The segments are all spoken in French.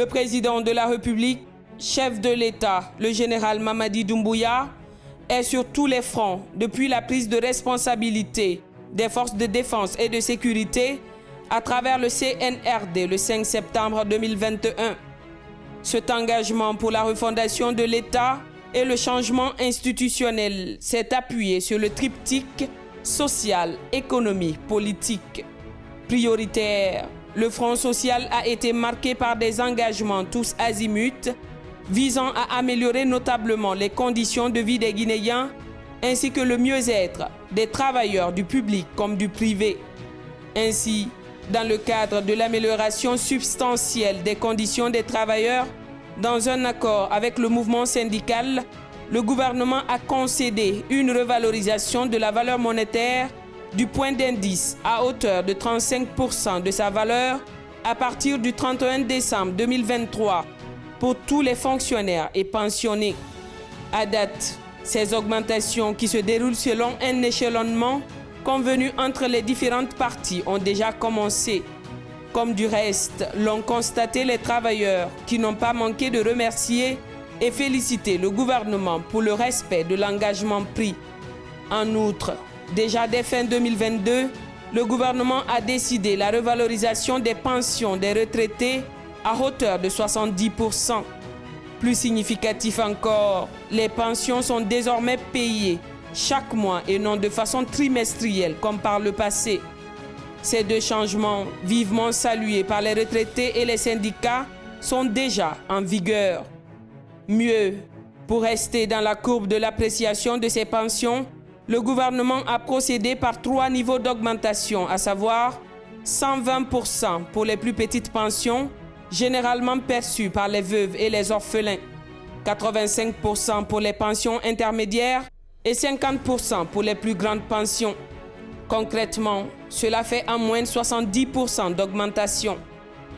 Le président de la République, chef de l'État, le général Mamadi Doumbouya, est sur tous les fronts depuis la prise de responsabilité des forces de défense et de sécurité à travers le CNRD le 5 septembre 2021. Cet engagement pour la refondation de l'État et le changement institutionnel s'est appuyé sur le triptyque social, économie, politique. Prioritaire, le Front social a été marqué par des engagements tous azimuts visant à améliorer notablement les conditions de vie des Guinéens ainsi que le mieux-être des travailleurs du public comme du privé. Ainsi, dans le cadre de l'amélioration substantielle des conditions des travailleurs, dans un accord avec le mouvement syndical, le gouvernement a concédé une revalorisation de la valeur monétaire du point d'indice à hauteur de 35% de sa valeur à partir du 31 décembre 2023 pour tous les fonctionnaires et pensionnés. À date, ces augmentations qui se déroulent selon un échelonnement convenu entre les différentes parties ont déjà commencé. Comme du reste, l'ont constaté les travailleurs qui n'ont pas manqué de remercier et féliciter le gouvernement pour le respect de l'engagement pris. En outre, déjà dès fin 2022, le gouvernement a décidé la revalorisation des pensions des retraités à hauteur de 70%. Plus significatif encore, les pensions sont désormais payées chaque mois et non de façon trimestrielle comme par le passé. Ces deux changements, vivement salués par les retraités et les syndicats, sont déjà en vigueur. Mieux, pour rester dans la courbe de l'appréciation de ces pensions, le gouvernement a procédé par 3 niveaux d'augmentation, à savoir 120% pour les plus petites pensions, généralement perçues par les veuves et les orphelins, 85% pour les pensions intermédiaires et 50% pour les plus grandes pensions. Concrètement, cela fait en moyenne 70% d'augmentation.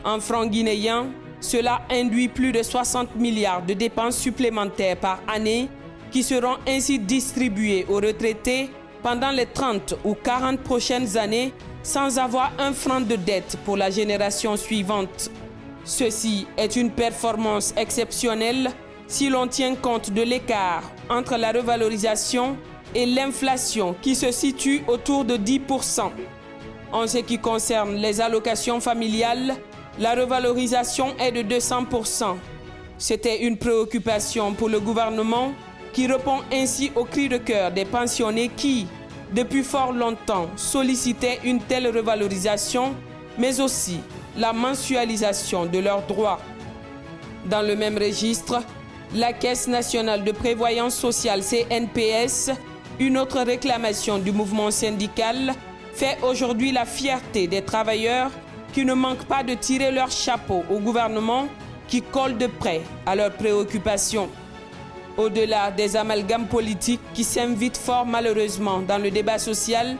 En francs guinéens, cela induit plus de 60 milliards de dépenses supplémentaires par année qui seront ainsi distribuées aux retraités pendant les 30 ou 40 prochaines années sans avoir un franc de dette pour la génération suivante. Ceci est une performance exceptionnelle si l'on tient compte de l'écart entre la revalorisation et l'inflation qui se situe autour de 10%. En ce qui concerne les allocations familiales, la revalorisation est de 200%. C'était une préoccupation pour le gouvernement qui répond ainsi au cri de cœur des pensionnés qui, depuis fort longtemps, sollicitaient une telle revalorisation, mais aussi la mensualisation de leurs droits. Dans le même registre, la Caisse nationale de prévoyance sociale CNPS, une autre réclamation du mouvement syndical, fait aujourd'hui la fierté des travailleurs qui ne manquent pas de tirer leur chapeau au gouvernement qui colle de près à leurs préoccupations. Au-delà des amalgames politiques qui s'invitent fort malheureusement dans le débat social,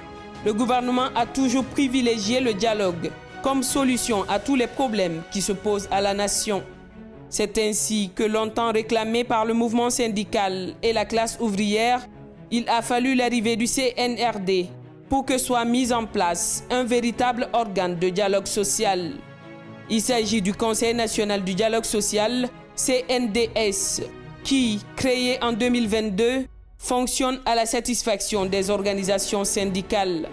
le gouvernement a toujours privilégié le dialogue comme solution à tous les problèmes qui se posent à la nation. C'est ainsi que longtemps réclamé par le mouvement syndical et la classe ouvrière, il a fallu l'arrivée du CNRD pour que soit mis en place un véritable organe de dialogue social. Il s'agit du Conseil national du dialogue social, CNDS, qui, créé en 2022, fonctionne à la satisfaction des organisations syndicales.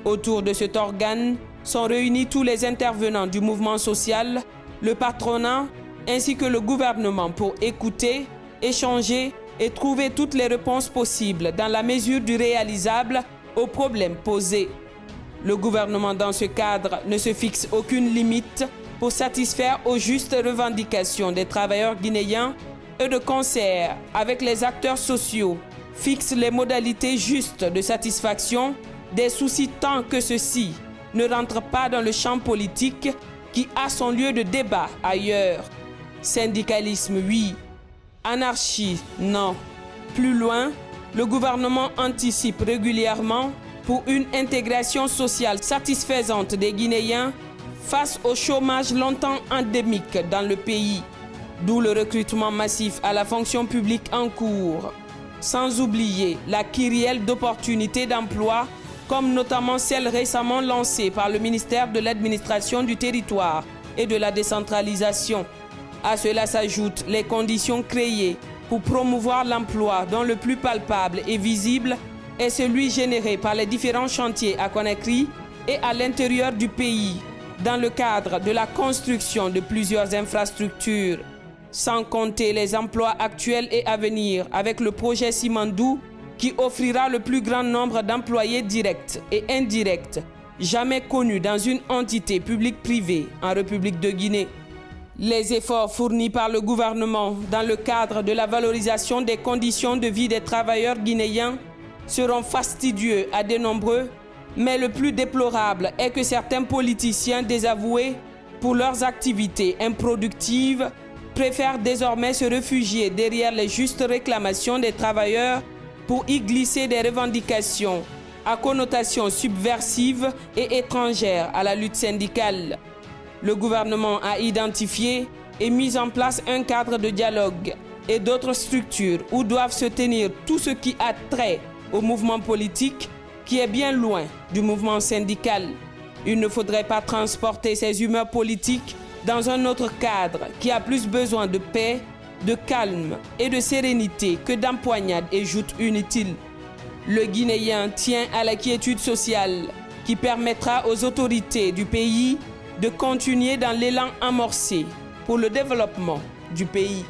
Autour de cet organe sont réunis tous les intervenants du mouvement social, le patronat, ainsi que le gouvernement pour écouter, échanger et trouver toutes les réponses possibles dans la mesure du réalisable aux problèmes posés. Le gouvernement dans ce cadre ne se fixe aucune limite pour satisfaire aux justes revendications des travailleurs guinéens et de concert avec les acteurs sociaux fixe les modalités justes de satisfaction des soucis tant que ceux-ci ne rentrent pas dans le champ politique qui a son lieu de débat ailleurs. Syndicalisme, oui. Anarchie, non. Plus loin, le gouvernement anticipe régulièrement pour une intégration sociale satisfaisante des Guinéens face au chômage longtemps endémique dans le pays, d'où le recrutement massif à la fonction publique en cours, sans oublier la kyrielle d'opportunités d'emploi, comme notamment celle récemment lancée par le ministère de l'Administration du Territoire et de la Décentralisation. À cela s'ajoutent les conditions créées pour promouvoir l'emploi dont le plus palpable et visible est celui généré par les différents chantiers à Conakry et à l'intérieur du pays, dans le cadre de la construction de plusieurs infrastructures, sans compter les emplois actuels et à venir avec le projet Simandou qui offrira le plus grand nombre d'employés directs et indirects jamais connus dans une entité publique-privée en République de Guinée. Les efforts fournis par le gouvernement dans le cadre de la valorisation des conditions de vie des travailleurs guinéens seront fastidieux à de nombreux, mais le plus déplorable est que certains politiciens désavoués pour leurs activités improductives préfèrent désormais se réfugier derrière les justes réclamations des travailleurs pour y glisser des revendications à connotation subversive et étrangère à la lutte syndicale. Le gouvernement a identifié et mis en place un cadre de dialogue et d'autres structures où doivent se tenir tout ce qui a trait au mouvement politique qui est bien loin du mouvement syndical. Il ne faudrait pas transporter ces humeurs politiques dans un autre cadre qui a plus besoin de paix, de calme et de sérénité que d'empoignades et joutes inutiles. Le Guinéen tient à la quiétude sociale qui permettra aux autorités du pays de continuer dans l'élan amorcé pour le développement du pays.